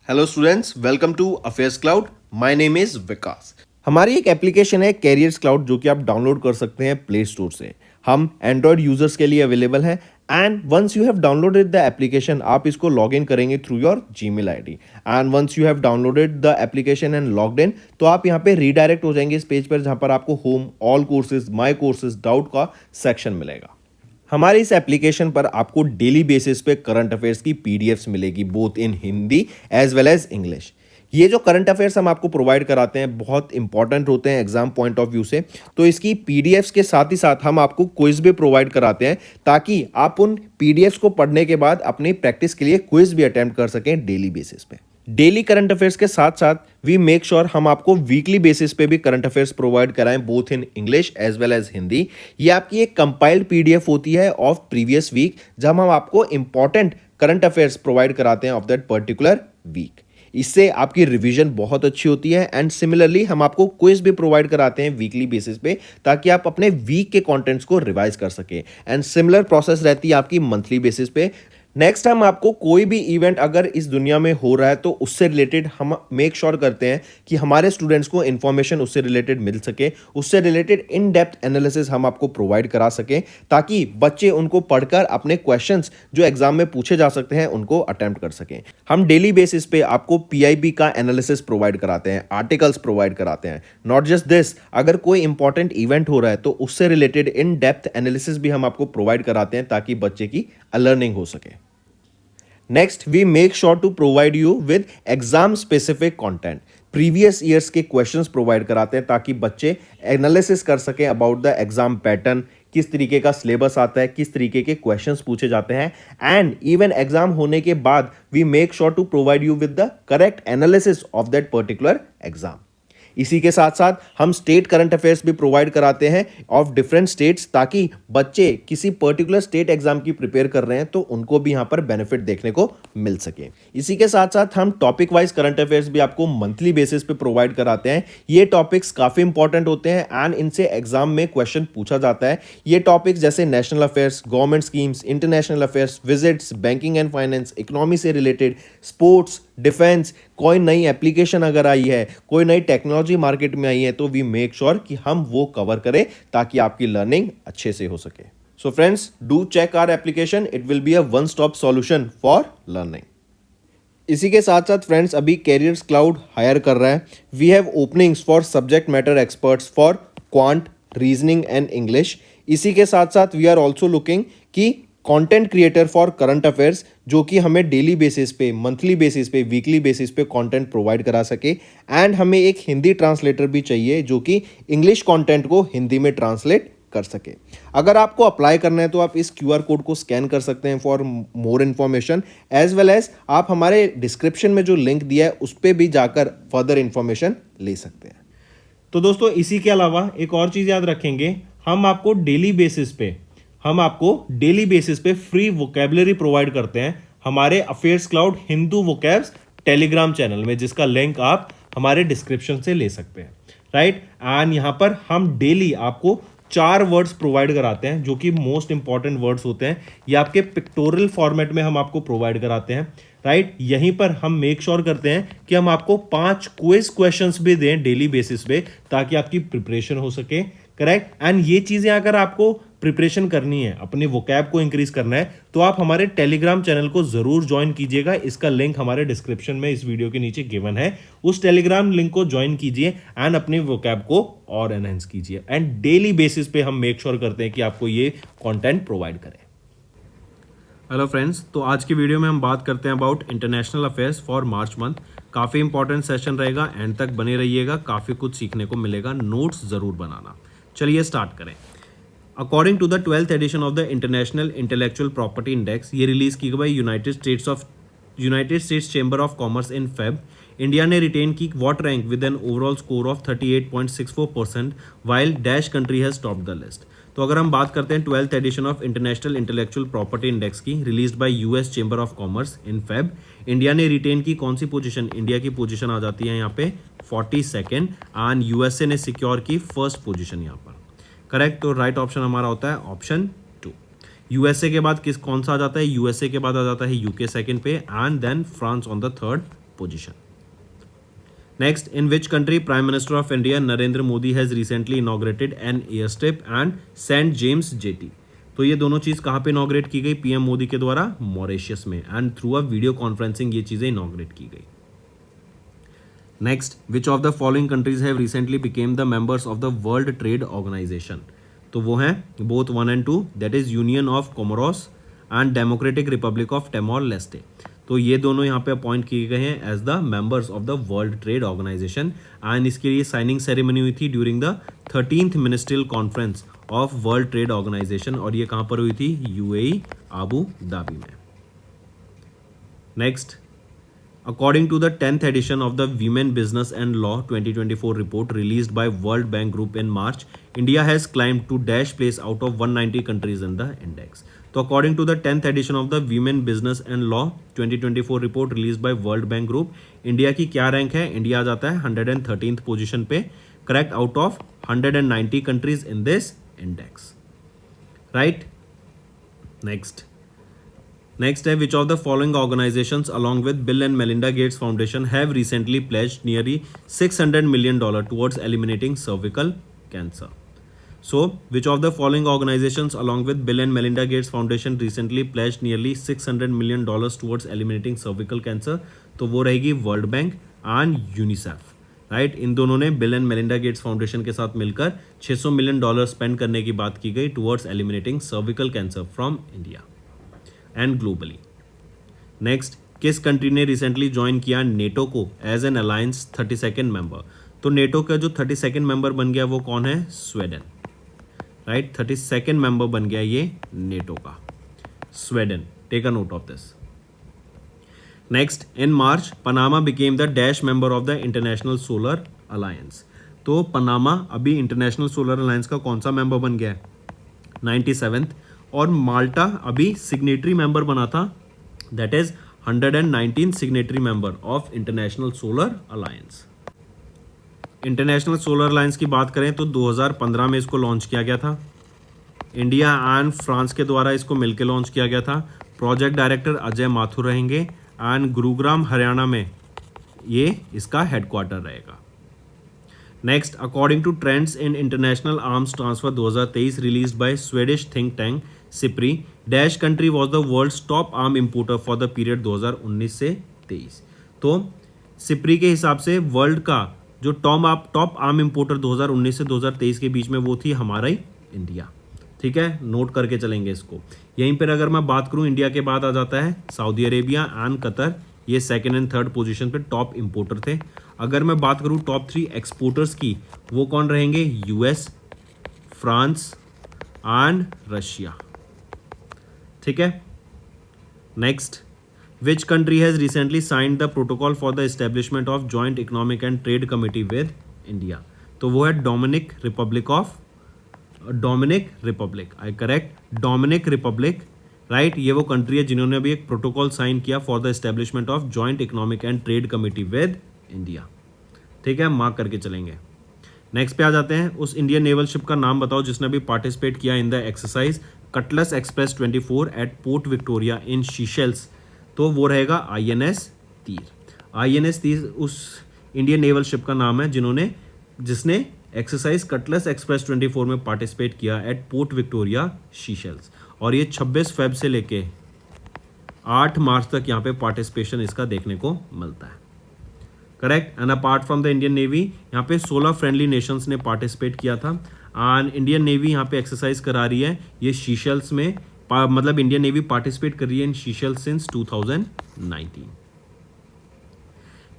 Hello students, welcome to affairs cloud. My name is Vikas. हमारी एक application है carriers cloud जो कि आप डाउनलोड कर सकते हैं प्ले स्टोर से। हम एंड्रॉयड यूजर्स के लिए अवेलेबल है and once you have downloaded the application आप इसको लॉग इन करेंगे through your Gmail ID and once you have downloaded the application and logged in तो आप यहाँ पे रीडायरेक्ट हो जाएंगे इस पेज पर जहाँ पर आपको home, all courses, my courses, doubt का सेक्शन मिलेगा। हमारे इस एप्लीकेशन पर आपको डेली बेसिस पे करंट अफेयर्स की पीडीएफ्स मिलेगी both in Hindi as well as English. ये जो करंट अफेयर्स हम आपको प्रोवाइड कराते हैं बहुत इंपॉर्टेंट होते हैं एग्जाम पॉइंट ऑफ व्यू से, तो इसकी पीडीएफ्स के साथ ही साथ हम आपको क्विज भी प्रोवाइड कराते हैं ताकि आप उन पीडीएफ्स को पढ़ने के बाद अपनी प्रैक्टिस के लिए क्विज भी अटेम्प्ट कर सकें डेली बेसिस पे। डेली करंट अफेयर्स के साथ साथ वी मेक श्योर हम आपको वीकली बेसिस पे भी करंट अफेयर्स प्रोवाइड कराएं both in English as well as Hindi. ये आपकी एक कंपाइल्ड पीडीएफ होती है ऑफ प्रीवियस वीक जहां हम आपको इंपॉर्टेंट करंट अफेयर्स प्रोवाइड कराते हैं ऑफ दैट पर्टिकुलर वीक। इससे आपकी रिवीजन बहुत अच्छी होती है एंड सिमिलरली हम आपको क्विज भी प्रोवाइड कराते हैं वीकली बेसिस पे ताकि आप अपने वीक के कंटेंट्स को रिवाइज कर सके एंड सिमिलर प्रोसेस रहती है आपकी मंथली बेसिस पे। नेक्स्ट हम आपको कोई भी इवेंट अगर इस दुनिया में हो रहा है तो उससे रिलेटेड हम मेक श्योर करते हैं कि हमारे स्टूडेंट्स को इन्फॉर्मेशन उससे रिलेटेड मिल सके, उससे रिलेटेड इन डेप्थ एनालिसिस हम आपको प्रोवाइड करा सकें ताकि बच्चे उनको पढ़कर अपने क्वेश्चंस जो एग्जाम में पूछे जा सकते हैं उनको अटेम्प्ट कर सकें। हम डेली बेसिस पे आपको पीआईबी का एनालिसिस प्रोवाइड कराते हैं, आर्टिकल्स प्रोवाइड कराते हैं। नॉट जस्ट दिस, अगर कोई इंपॉर्टेंट इवेंट हो रहा है तो उससे रिलेटेड इन डेप्थ एनालिसिस भी हम आपको प्रोवाइड कराते हैं ताकि बच्चे की लर्निंग हो सके। Next we make sure to provide you with exam specific content. Previous years के क्वेश्चंस प्रोवाइड कराते हैं ताकि बच्चे एनालिसिस कर सकें अबाउट द एग्जाम पैटर्न, किस तरीके का सिलेबस आता है, किस तरीके के क्वेश्चंस पूछे जाते हैं एंड इवन एग्जाम होने के बाद we make sure to provide you with the correct analysis of that particular exam. इसी के साथ साथ हम स्टेट करंट अफेयर्स भी प्रोवाइड कराते हैं ऑफ डिफरेंट स्टेट्स ताकि बच्चे किसी पर्टिकुलर स्टेट एग्जाम की प्रिपेयर कर रहे हैं तो उनको भी यहां पर बेनिफिट देखने को मिल सके। इसी के साथ साथ हम टॉपिक वाइज करंट अफेयर्स भी आपको मंथली बेसिस पे प्रोवाइड कराते हैं। ये टॉपिक्स काफी इंपॉर्टेंट होते हैं एंड इनसे एग्जाम में क्वेश्चन पूछा जाता है। ये टॉपिक्स जैसे national affairs, government schemes, international affairs, visits, banking and finance, economy से रिलेटेड, स्पोर्ट्स, डिफेंस, कोई नई एप्लीकेशन अगर आई है, कोई नई टेक्नोलॉजी मार्केट में आई है तो वी मेक श्योर कि हम वो कवर करें ताकि आपकी लर्निंग अच्छे से हो सके। So friends, do check our application, it will be a one stop solution for learning. इसी के साथ साथ फ्रेंड्स अभी कैरियर्स क्लाउड हायर कर रहा है। We have openings for subject matter experts for quant, reasoning and English. इसी के साथ साथ वी आर ऑल्सो लुकिंग कि content creator for current affairs जो कि हमें डेली बेसिस पे, मंथली बेसिस पे, वीकली बेसिस पे कंटेंट प्रोवाइड करा सके एंड हमें एक हिंदी ट्रांसलेटर भी चाहिए जो कि इंग्लिश कंटेंट को हिंदी में ट्रांसलेट कर सके। अगर आपको अप्लाई करना है तो आप इस क्यूआर कोड को स्कैन कर सकते हैं for more information as well as आप हमारे डिस्क्रिप्शन में जो लिंक दिया है उस पर भी जाकर फर्दर इन्फॉर्मेशन ले सकते हैं। तो दोस्तों इसी के अलावा एक और चीज़ याद रखेंगे, हम आपको डेली बेसिस पे फ्री वोकेबलरी प्रोवाइड करते हैं हमारे affairs cloud Hindu vocabs Telegram channel में, जिसका लिंक आप हमारे डिस्क्रिप्शन से ले सकते हैं, राइट। एंड यहां पर हम डेली आपको 4 वर्ड्स प्रोवाइड कराते हैं जो कि मोस्ट इंपॉर्टेंट वर्ड्स होते हैं। ये आपके पिक्टोरियल फॉर्मेट में हम आपको प्रोवाइड कराते हैं, राइट। यहीं पर हम मेक श्योर करते हैं कि हम आपको 5 क्विज क्वेश्चंस भी दें डेली बेसिस पे ताकि आपकी प्रिपरेशन हो सके, करेक्ट। एंड ये चीजें अगर आपको प्रिपरेशन करनी है, अपने वोकैब को इंक्रीज करना है तो आप हमारे टेलीग्राम चैनल को जरूर ज्वाइन कीजिएगा। इसका लिंक हमारे डिस्क्रिप्शन में इस वीडियो के नीचे गिवन है। उस टेलीग्राम लिंक को ज्वाइन कीजिए एंड अपने वोकैब को और एनहांस कीजिए एंड डेली बेसिस पे हम मेक श्योर करते हैं कि आपको ये कंटेंट प्रोवाइड करें। हेलो फ्रेंड्स, तो आज की वीडियो में हम बात करते हैं about international affairs for March month. काफ़ी इंपॉर्टेंट सेशन रहेगा, एंड तक बने रहिएगा, काफ़ी कुछ सीखने को मिलेगा। नोट्स ज़रूर बनाना। चलिए स्टार्ट करें। According to the 12th edition of the International Intellectual Property Index, ये रिलीज की गई United States Chamber of Commerce in Feb, India ने रिटेन की what rank with an overall score of 38.64% while dash country has topped the list. तो अगर हम बात करते हैं 12th edition of International Intellectual Property Index की, released by US Chamber of Commerce in Feb, India ने retain की कौन सी पोजीशन? इंडिया की पोजीशन आ जाती है यहाँ पे 42nd एंड यूएसए ने सिक्योर की फर्स्ट पोजीशन यहाँ पर, करेक्ट। तो राइट ऑप्शन हमारा होता है ऑप्शन 2। यूएसए के बाद कौन सा आ जाता है? यूएसए के बाद आ जाता है यूके सेकंड पे and then France on the third position. Next, in which country Prime Minister of India Narendra Modi has recently inaugurated an airstrip and St. James Jetty. तो ये दोनों चीज़ कहाँ पे इनॉग्रेट की गई? पीएम मोदी के द्वारा मॉरिशस में, and through a video conferencing ये चीज़ें इनॉग्रेट की गई. Next, which of the following countries have recently became the members of the world trade organization. तो वो हैं both 1 and 2, that is union of Comoros and democratic republic of Timor Leste. तो ये दोनों यहाँ पे अपॉइंट किए गए हैं as the members of the world trade organization, and इसके लिए साइनिंग सेरेमनी हुई थी during the 13th ministerial conference of world trade organization, और ये कहाँ पर हुई थी? यूएई आबू धाबी में. Next, according to the 10th edition of the Women Business and Law 2024 report released by World Bank Group in March, India has climbed to dash place out of 190 countries in the index. तो according to the 10th edition of the Women Business and Law 2024 report released by World Bank Group, India की क्या rank है? India आ जाता है 113th position पे, correct, out of 190 countries in this index, right. Next है, which of the following organizations along with Bill and Melinda Gates Foundation have recently pledged nearly $600 million towards eliminating cervical cancer. So, which of the following organizations along with Bill and Melinda Gates Foundation recently pledged nearly $600 million towards eliminating cervical cancer? तो वो रहेगी World Bank and UNICEF, right. इन दोनों ने Bill and Melinda Gates Foundation के साथ मिलकर $600 million spend करने की बात की गई towards eliminating cervical cancer from India and globally. Next, किस कंट्री ने रिसेंटली ज्वाइन किया नेटो को as an alliance 32nd member? तो नेटो का जो 32nd मेंबर बन गया वो कौन है? Sweden, right. 32nd मेंबर बन गया ये नेटो का, Sweden. Take a note of this. Next, in March Panama became the dash member of the international solar alliance. तो पनामा अभी इंटरनेशनल सोलर अलायंस का कौन सा मेंबर बन गया है? 97th. और माल्टा अभी सिग्नेटरी मेंबर बना था, that is 119 signatory member of international solar alliance. International solar alliance की बात करें तो 2015 में इसको लॉन्च किया गया था. इंडिया एंड फ्रांस के द्वारा इसको मिलकर लॉन्च किया गया था. प्रोजेक्ट डायरेक्टर अजय माथुर रहेंगे एंड गुरुग्राम हरियाणा में ये इसका हेडक्वार्टर रहेगा. Next, according to trends in international arms transfer 2023 released by Swedish think tank SIPRI, dash country was the world's top arm importer for the period 2019 से 23. तो सिप्री के हिसाब से वर्ल्ड का जो टॉप आर्म इंपोर्टर 2019 से 2023 के बीच में वो थी हमारा ही इंडिया. ठीक है, नोट करके चलेंगे इसको. यहीं पर अगर मैं बात करूं, इंडिया के बाद आ जाता है सऊदी अरेबिया एंड कतर. ये 2nd and 3rd पोजीशन पे टॉप इंपोर्टर थे. अगर मैं बात करूं टॉप 3 एक्सपोर्टर्स की, वो कौन रहेंगे? US, France and Russia. ठीक है. Next, which country has recently signed the protocol for the establishment of joint economic and trade committee with India? तो वो है Dominic republic, I correct, Dominic republic, right. ये वो कंट्री है जिन्होंने अभी एक प्रोटोकॉल साइन किया for the establishment of joint economic and trade committee with India. ठीक है, मार्क करके चलेंगे. नेक्स्ट पे आ जाते हैं. उस इंडियन नेवल शिप का नाम बताओ जिसने अभी पार्टिसिपेट किया in the exercise Cutlass Express 24 at Port Victoria in Seychelles. तो वो रहेगा INS तीर. INS तीर उस इंडियन नेवल शिप का नाम है जिसने एक्सरसाइज कटलस एक्सप्रेस 24 में पार्टिसिपेट किया एट पोर्ट विक्टोरिया शीशेल्स. और ये 26 फेब से लेके 8 मार्च तक यहाँ पे पार्टिसिपेशन इसका देखने को मिलता है, correct. And apart from the Indian navy यहाँ पे 16 फ्रेंडली नेशंस ने पार्टिसिपेट किया था. एंड इंडियन नेवी यहाँ पे एक्सरसाइज करा रही है ये शीशेल्स में, मतलब इंडियन नेवी पार्टिसिपेट कर रही है इन शीशेल्स सिंस 2019.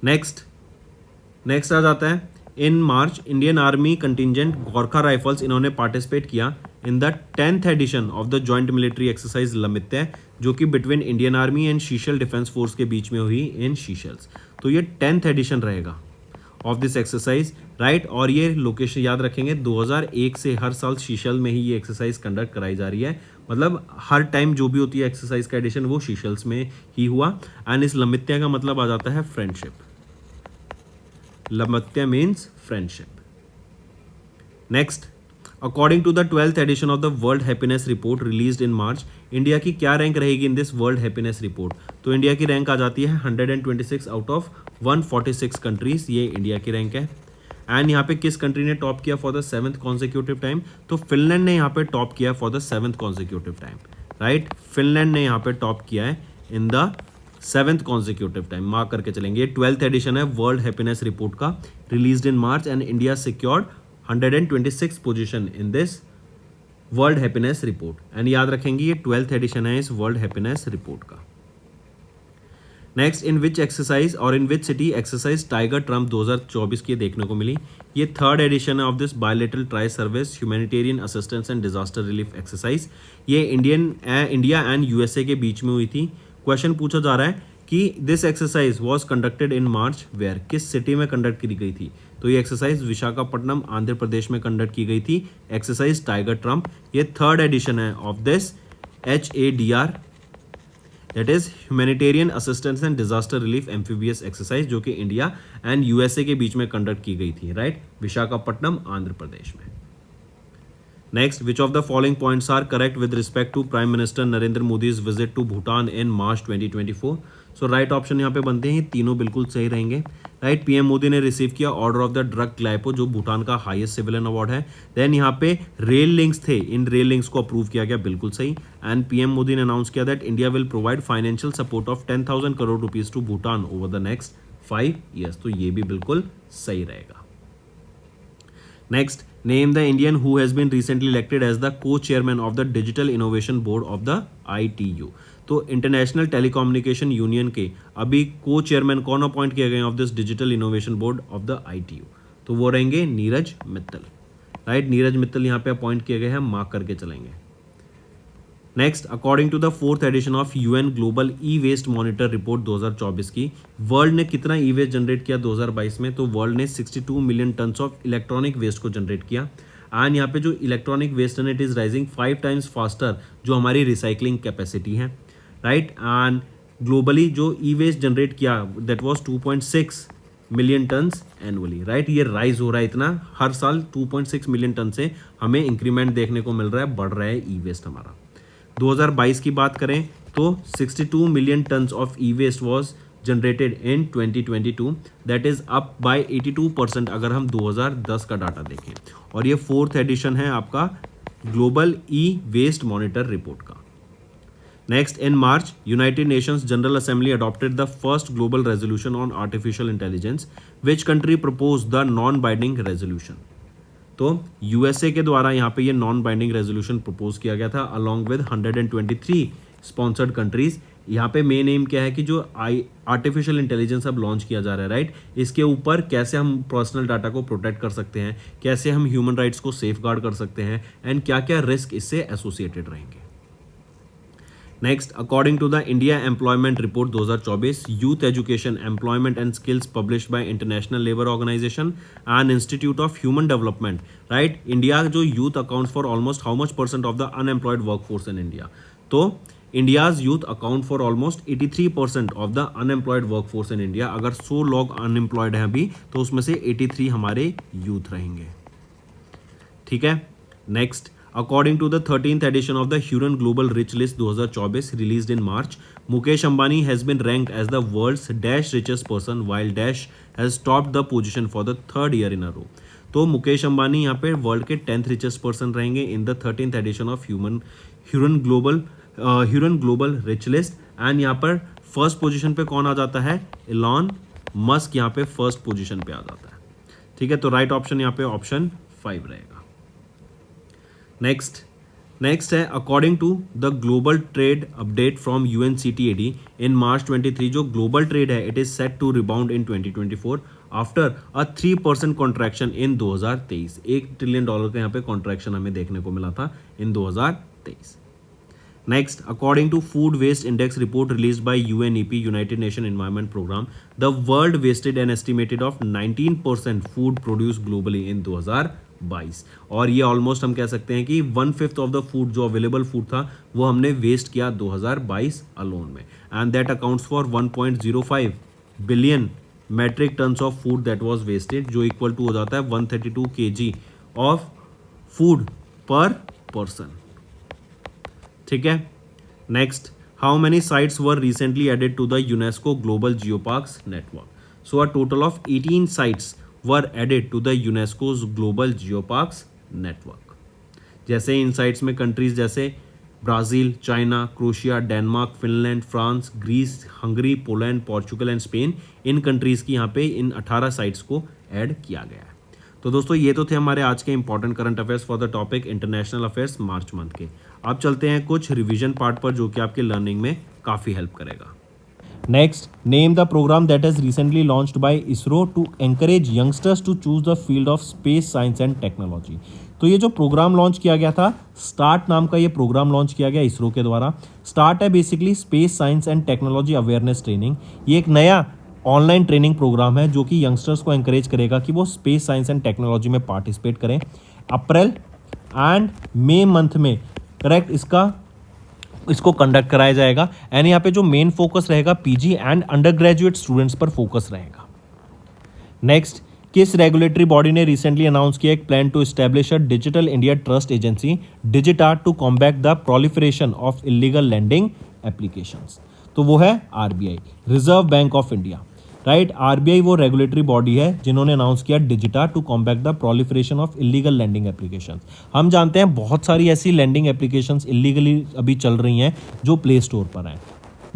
नेक्स्ट आ जाता है. In March Indian Army contingent Gorkha Rifles इन्होंने पार्टिसिपेट किया in the 10th edition of the joint military exercise Lamitiye, जो कि between Indian Army and Seychelles defence force के बीच में हुई इन शीशेल्स. तो ये 10th एडिशन रहेगा ऑफ दिस एक्सरसाइज, राइट. और ये लोकेशन याद रखेंगे 2001 से हर साल शीशेल में ही ये एक्सरसाइज कंडक्ट कराई जा रही है. मतलब हर टाइम जो भी होती है एक्सरसाइज का एडिशन वो शीशेल्स में ही हुआ. एंड इस लमित्य का मतलब आ जाता है friendship. Lamitiye means friendship. Next, according to the 12th edition of the World Happiness Report released in March, India की क्या रैंक रहेगी in this World Happiness Report? तो इंडिया की रैंक आ जाती है 126 आउट ऑफ 146 कंट्रीज, ये इंडिया की रैंक है। एंड यहाँ पे किस कंट्री ने टॉप किया for the 7th consecutive time? तो फिनलैंड ने यहाँ पे टॉप किया for the 7th consecutive time, right. Finland ने यहाँ पे टॉप किया है in the 7th consecutive time, mark करके चलेंगे। ये 12th एडिशन है वर्ल्ड हैप्पीनेस रिपोर्ट का, released in March, and India secured 126 position in this World Happiness Report. And याद रखेंगे ये 12th एडिशन है इस वर्ल्ड हैप्पीनेस रिपोर्ट का। नेक्स्ट, इन विच एक्सरसाइज और in which city exercise Tiger Triumph 2024 की देखने को मिली? ये 3rd एडिशन है of this bilateral tri service humanitarian assistance and disaster relief exercise. ये इंडिया एंड यूएसए के बीच में हुई थी। क्वेश्चन पूछा जा रहा है कि this exercise was conducted in March where, किस सिटी में कंडक्ट की गई थी? तो ये एक्सरसाइज विशाखापट्टनम आंध्र प्रदेश में कंडक्ट की गई थी, एक्सरसाइज टाइगर ट्रम्प। ये 3rd एडिशन है of this HADR, that is humanitarian assistance and disaster relief amphibious exercise, जो कि इंडिया एंड यूएसए के बीच में कंडक्ट की गई थी, राइट, विशाखापट्टनम आंध्र प्रदेश में। Next, which of the following points are correct with respect to prime minister Narendra Modi's visit to Bhutan in March 2024? So right option यहाँ पे बनते हैं, तीनों बिल्कुल सही रहेंगे, राइट। पीएम मोदी ने रिसीव किया ऑर्डर ऑफ द ड्रग ग्लाइपो, जो भूटान का हाईएस्ट सिविलियन अवार्ड है। देन यहाँ पे रेल लिंक्स थे, इन रेल लिंक्स को अप्रूव किया गया, बिल्कुल सही। एंड पीएम मोदी ने अनाउंस किया that India will provide financial support of 10,000 crore rupees to Bhutan over the next 5 years, तो ये भी बिल्कुल सही रहेगा। Next, name the Indian who has been recently elected as the co-chairman of the Digital Innovation Board of the ITU। तो international telecommunication union के अभी को चेयरमैन कौन अपॉइंट किए गए of this digital innovation board of the ITU? तो वो रहेंगे नीरज मित्तल, राइट। नीरज मित्तल यहाँ पे अपॉइंट किए गए हैं, मार्क करके चलेंगे। Next, according to the 4th edition of UN global E waste monitor report 2024 की, वर्ल्ड ने कितना ई वेस्ट जनरेट किया 2022 में? तो वर्ल्ड ने 62 million tons of electronic waste को जनरेट किया। एंड यहाँ पे जो इलेक्ट्रॉनिक वेस्ट है it is rising 5 times faster जो हमारी रिसाइकलिंग कैपेसिटी है, राइट। एंड ग्लोबली जो ई वेस्ट जनरेट किया that was 2.6 million tons annually, right. ये राइज हो रहा है इतना, हर साल 2.6 मिलियन टन से हमें इंक्रीमेंट देखने को मिल रहा है, बढ़ रहा है ई वेस्ट हमारा। 2022 की बात करें तो 62 million tons of e waste was generated in 2022, that is up by 82% अगर हम 2010 का डाटा देखें। और ये 4th एडिशन है आपका ग्लोबल ई वेस्ट मॉनिटर रिपोर्ट का। Next, in March United Nations General Assembly adopted the first global resolution on artificial intelligence, which country propose the non binding resolution? तो यूएसए के द्वारा यहाँ पे ये नॉन बाइंडिंग रेजोल्यूशन प्रपोज किया गया था अलॉन्ग विद 123 स्पॉन्सर्ड कंट्रीज। यहाँ पे मेन एम क्या है कि जो आर्टिफिशियल इंटेलिजेंस अब लॉन्च किया जा रहा है, राइट, इसके ऊपर कैसे हम पर्सनल डाटा को प्रोटेक्ट कर सकते हैं, कैसे हम ह्यूमन राइट्स को सेफ गार्ड कर सकते हैं, एंड क्या क्या रिस्क इससे एसोसिएटेड रहेंगे। Next, according to the India Employment Report 2024, youth education employment and skills published by International Labour Organization and Institute of Human Development, right. India जो youth accounts for almost how much % of the unemployed workforce in India? तो India's youth account for almost 83% of the unemployed workforce in India. अगर 100 लोग unemployed हैं अभी तो उसमें से 83 हमारे यूथ रहेंगे, ठीक है। Next, according to the 13th edition of the Hurun Global Rich List 2024 released in March, Mukesh Ambani has been ranked as the world's dash richest person while dash has topped the position for the 3rd year in a row। तो मुकेश अंबानी यहाँ पे world के 10th richest person रहेंगे in the 13th edition of Hurun Global Rich List। And यहाँ पर first position पे कौन आ जाता है? इलॉन मस्क यहाँ पे फर्स्ट पोजीशन पे आ जाता है, ठीक है। तो राइट ऑप्शन यहाँ पे ऑप्शन 5 रहेगा। नेक्स्ट है according to the global trade update from UNCTAD in March 23, जो ग्लोबल ट्रेड है it is set to rebound in 2024 after a 3% contraction in 2023। $1 trillion का यहाँ पे कॉन्ट्रैक्शन हमें देखने को मिला था इन 2023। Next, according to Food Waste Index report released by UNEP, United Nations Environment Program, the world wasted an estimated of 19% food produced globally in 2022। और ये ऑलमोस्ट हम कह सकते हैं कि 1/5 ऑफ द फूड जो अवेलेबल फूड था वो हमने वेस्ट किया 2022 अलोन में, and that accounts for 1.05 billion metric tons of food that was wasted, जो इक्वल टू हो जाता है 132 kg of food per person. ठीक है। Next, how many sites were recently added to the UNESCO global geoparks network? So a total of 18 sites were added to the UNESCO's global geoparks network। जैसे इन sites में countries जैसे Brazil, China, Croatia, Denmark, Finland, France, Greece, Hungary, Poland, Portugal and Spain, इन countries की यहाँ पे इन 18 sites को add किया गया है। तो दोस्तों ये तो थे हमारे आज के important current affairs for the topic international affairs March month के। अब चलते हैं कुछ रिवीजन पार्ट पर जो कि आपके लर्निंग में काफ़ी हेल्प करेगा। Next, name the program that has recently launched by ISRO to encourage youngsters to choose the field of space science and technology। तो ये जो प्रोग्राम लॉन्च किया गया था, स्टार्ट नाम का ये प्रोग्राम लॉन्च किया गया इसरो के द्वारा। स्टार्ट है basically space science and technology awareness training. ये एक नया ऑनलाइन ट्रेनिंग प्रोग्राम है जो कि यंगस्टर्स को एंकरेज करेगा कि वो स्पेस साइंस एंड टेक्नोलॉजी में पार्टिसिपेट करें। अप्रैल एंड मई मंथ में करेक्ट इसको कंडक्ट कराया जाएगा। एंड यहाँ पे जो मेन फोकस रहेगा PG and undergraduate students पर फोकस रहेगा। नेक्स्ट, किस रेगुलेटरी बॉडी ने रिसेंटली अनाउंस किया एक plan to establish a digital India trust agency DIGITA to combat the proliferation of illegal lending applications? तो वो है RBI, reserve bank of India. Right, RBI वो रेगुलेटरी बॉडी है जिन्होंने अनाउंस किया DIGITA to combat the proliferation of illegal lending applications. हम जानते हैं बहुत सारी ऐसी लैंडिंग एप्लीकेशंस इलीगली अभी चल रही हैं जो प्ले स्टोर पर हैं।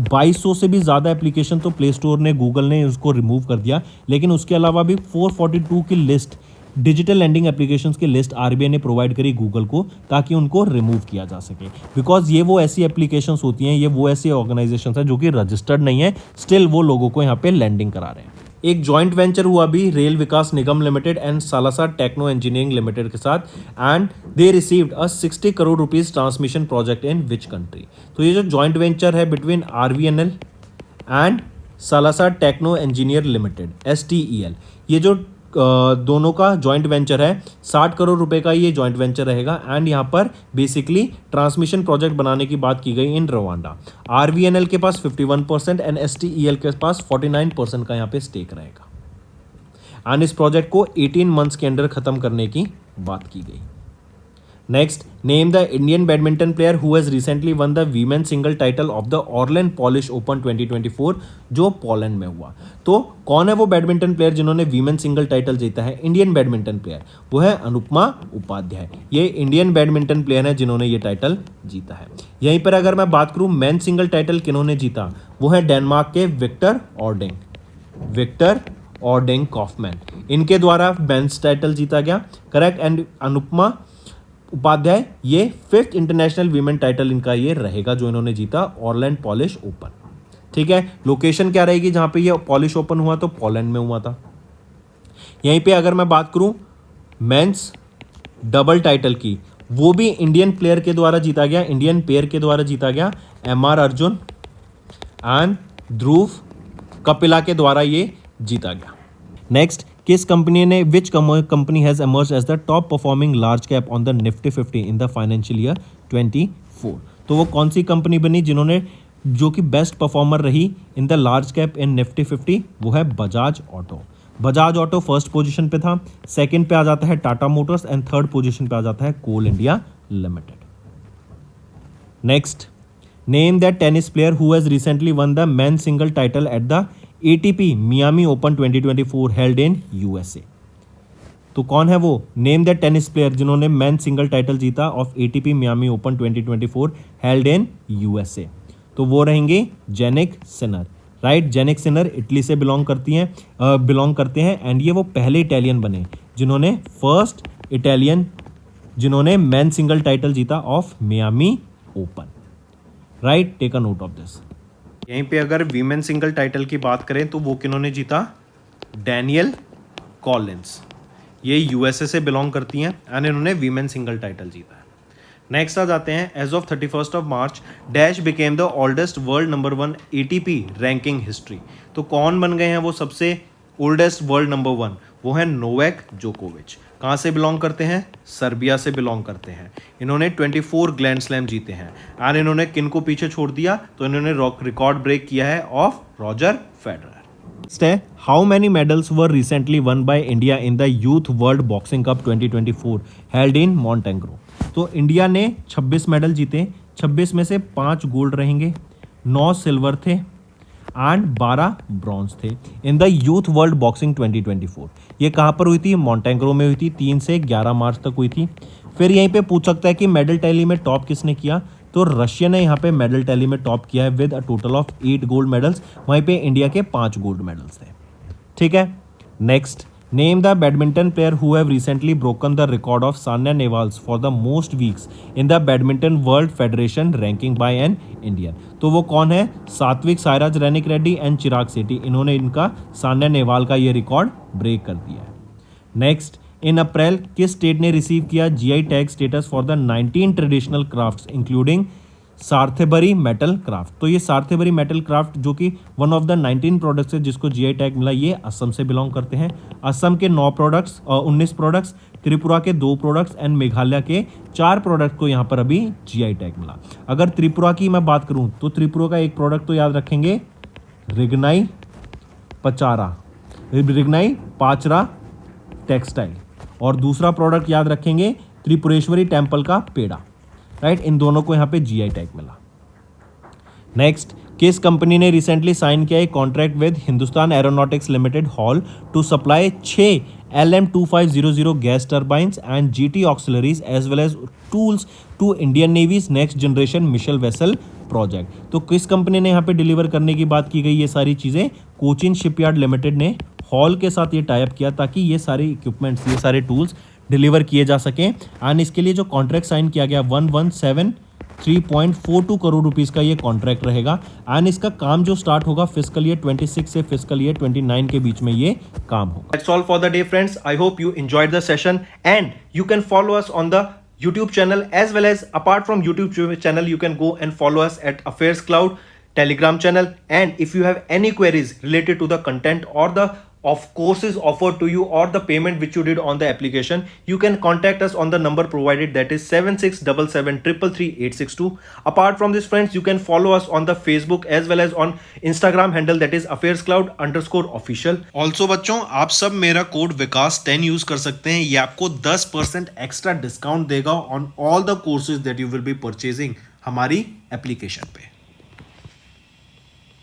2200 से भी ज़्यादा एप्लीकेशन तो प्ले स्टोर ने, गूगल ने उसको रिमूव कर दिया, लेकिन उसके अलावा भी 442 की लिस्ट डिजिटल लैंडिंग एप्लीकेशंस की लिस्ट आरबीआई ने प्रोवाइड करी गूगल को ताकि उनको रिमूव किया जा सके। बिकॉज ये वो ऐसी एप्लीकेशंस होती हैं, ये वो ऐसी ऑर्गेनाइजेशंस हैं जो कि रजिस्टर्ड नहीं है, स्टिल वो लोगों को यहाँ पे लैंडिंग करा रहे हैं। एक जॉइंट वेंचर हुआ भी Rail Vikas Nigam limited and Salasa techno engineering limited के साथ, and they received a 60 crore rupees transmission project in which country? तो ये जो जॉइंट वेंचर है between RVNL and Salasa techno engineer limited STEL, ये जो दोनों का जॉइंट वेंचर है, 60 करोड़ रुपए का ये जॉइंट वेंचर रहेगा। एंड यहाँ पर बेसिकली ट्रांसमिशन प्रोजेक्ट बनाने की बात की गई इन रवांडा। आरवीएनएल के पास 51% एंड STEL के पास 49% का यहाँ पे स्टेक रहेगा। एंड इस प्रोजेक्ट को 18 मंथ्स के अंदर खत्म करने की बात की गई। Next, name the Indian badminton player who has recently won the women single title of the Orlen Polish open 2024 जो पोलैंड में हुआ। तो कौन है वो बैडमिंटन प्लेयर जिन्होंने वीमेन सिंगल टाइटल जीता है? इंडियन बैडमिंटन प्लेयर, वो है अनुपमा उपाध्याय। ये इंडियन बैडमिंटन प्लेयर है जिन्होंने ये टाइटल जीता है। यहीं पर अगर मैं बात करूं मेन सिंगल टाइटल किन्होंने जीता, वो है डेनमार्क के विक्टर ऑर्डिंग कॉफमैन, इनके द्वारा मेंस टाइटल जीता गया। करेक्ट। एंड अनुपमा उपाध्याय ये 5th इंटरनेशनल वीमेन टाइटल इनका ये रहेगा जो इन्होंने जीता ऑर्लैंड पॉलिश ओपन। ठीक है। लोकेशन क्या रहेगी जहां पे ये पॉलिश ओपन हुआ? तो पोलैंड में हुआ था। यहीं पे अगर मैं बात करूं मेंस डबल टाइटल की, वो भी इंडियन प्लेयर के द्वारा जीता गया, इंडियन पेयर के द्वारा जीता गया। MR अर्जुन एंड ध्रुव कपिला के द्वारा ये जीता गया। नेक्स्ट, किस कंपनी ने which company has emerge as the top performing large cap on the Nifty 50 in the financial year 24? तो वो कौन सी कंपनी बनी जिन्होंने जो कि बेस्ट परफॉर्मर रही in the large cap in Nifty 50? वो है Bajaj auto. Bajaj auto first position पे था, सेकंड पे आ जाता है Tata motors and third position पे आ जाता है coal India limited. Next, name that tennis player who has recently won the men single title at the ATP Miami open 2024 held in USA। तो कौन है वो? नेम दैट टेनिस प्लेयर जिन्होंने men single title जीता of ATP Miami open 2024 held in USA। तो वो रहेंगे Jannik Sinner. Right, Jannik Sinner Italy से बिलोंग करते हैं एंड ये वो पहले इटालियन बने जिन्होंने फर्स्ट इटालियन जिन्होंने मेन सिंगल टाइटल जीता of Miami open. Right, take a note of this. यहीं पे अगर वीमेन सिंगल टाइटल की बात करें तो वो किन्होंने जीता? डैनियल कॉलिंस, ये USA से बिलोंग करती हैं एंड इन्होंने वीमेन सिंगल टाइटल जीता है। नेक्स्ट आ जाते हैं, as of 31 March dash became the oldest world number 1 ATP ranking history. तो कौन बन गए हैं वो सबसे ओल्डेस्ट वर्ल्ड नंबर 1? वो है नोवैक जोकोविच। कहाँ से बिलोंग करते हैं? सर्बिया से बिलोंग करते हैं। इन्होंने 24 ग्रैंड स्लैम जीते हैं एंड इन्होंने किन को पीछे छोड़ दिया? तो इन्होंने रिकॉर्ड ब्रेक किया है ऑफ रॉजर फेडरर। है how many medals were recently won by India in the youth world boxing cup 2024 held in Montenegro. तो इंडिया ने 26 मेडल जीते, 26 में से 5 गोल्ड रहेंगे, 9 सिल्वर थे एंड 12 ब्रॉन्ज थे इन द यूथ वर्ल्ड बॉक्सिंग 2024। ये कहाँ पर हुई थी? मॉन्टेग्रो में हुई थी, 3 से 11 मार्च तक हुई थी। फिर यहीं पे पूछ सकता है कि मेडल टैली में टॉप किसने किया, तो रशिया ने यहाँ पे मेडल टैली में टॉप किया है with a total of 8 gold medals. वहीं पे इंडिया के 5 गोल्ड मेडल्स थे। ठीक है, next, name the badminton player who have recently broken the record of Saina Nehwal for the most weeks in the badminton world federation ranking by an Indian. तो वो कौन है? Satwik Sairaj Rankireddy and Chirag Shetty. इन्होंने इनका सान्या नेहवाल का ये रिकॉर्ड ब्रेक कर दिया है। नेक्स्ट, इन अप्रैल किस स्टेट ने रिसीव किया GI tag status for the 19 traditional crafts including Sarthebari metal craft. तो ये सार्थेबरी मेटल क्राफ्ट जो कि वन ऑफ द 19 प्रोडक्ट्स है जिसको जीआई टैग मिला, ये असम से बिलोंग करते हैं। असम के 9 प्रोडक्ट्स और 19 प्रोडक्ट्स, त्रिपुरा के 2 प्रोडक्ट्स एंड मेघालय के 4 प्रोडक्ट को यहाँ पर अभी जीआई टैग मिला। अगर त्रिपुरा की मैं बात करूँ तो त्रिपुरा का एक प्रोडक्ट तो याद रखेंगे, रिग्नाई पचारा, रिग्नाई पाचरा टेक्सटाइल, और दूसरा प्रोडक्ट याद रखेंगे त्रिपुरेश्वरी टेम्पल का पेड़ा। राइट, इन दोनों को यहाँ पे जीआई टैग मिला। नेक्स्ट, किस कंपनी ने रिसेंटली साइन किया एक contract with Hindustan aeronautics limited HAL to supply 6 LM2500 gas turbines and GT auxiliaries as well as tools to Indian navy's next generation missile vessel project. तो किस कंपनी ने यहाँ पे डिलीवर करने की बात की गई? ये सारी चीज़ें कोचिन शिपयार्ड लिमिटेड ने हॉल के साथ ये टाइप किया ताकि ये सारे इक्विपमेंट्स, ये सारे टूल्स डिलीवर किए जा सकें। एंड इसके लिए जो कॉन्ट्रैक्ट साइन किया गया 1173.42 करोड़ रुपीस का ये कॉन्ट्रैक्ट रहेगा। एंड इसका काम जो स्टार्ट होगा फिस्कल ईयर 26 से फिस्कल ईयर 29 के बीच में ये काम होगा। That's all for the day, friends. I hope you enjoyed the session and you can follow us on the YouTube channel as well as apart from YouTube channel you can go and follow us at Affairs Cloud Telegram channel. And if you have any queries related to the content or the of courses offered to you or the payment which you did on the application, you can contact us on the number provided, that is 7677333862. Apart from this, friends, you can follow us on the Facebook as well as on Instagram handle, that is affairscloud_official. Also बच्चों, आप सब मेरा code विकास 10 use कर सकते हैं। ये आपको 10% extra discount देगा on all the courses that you will be purchasing हमारी एप्लीकेशन पे।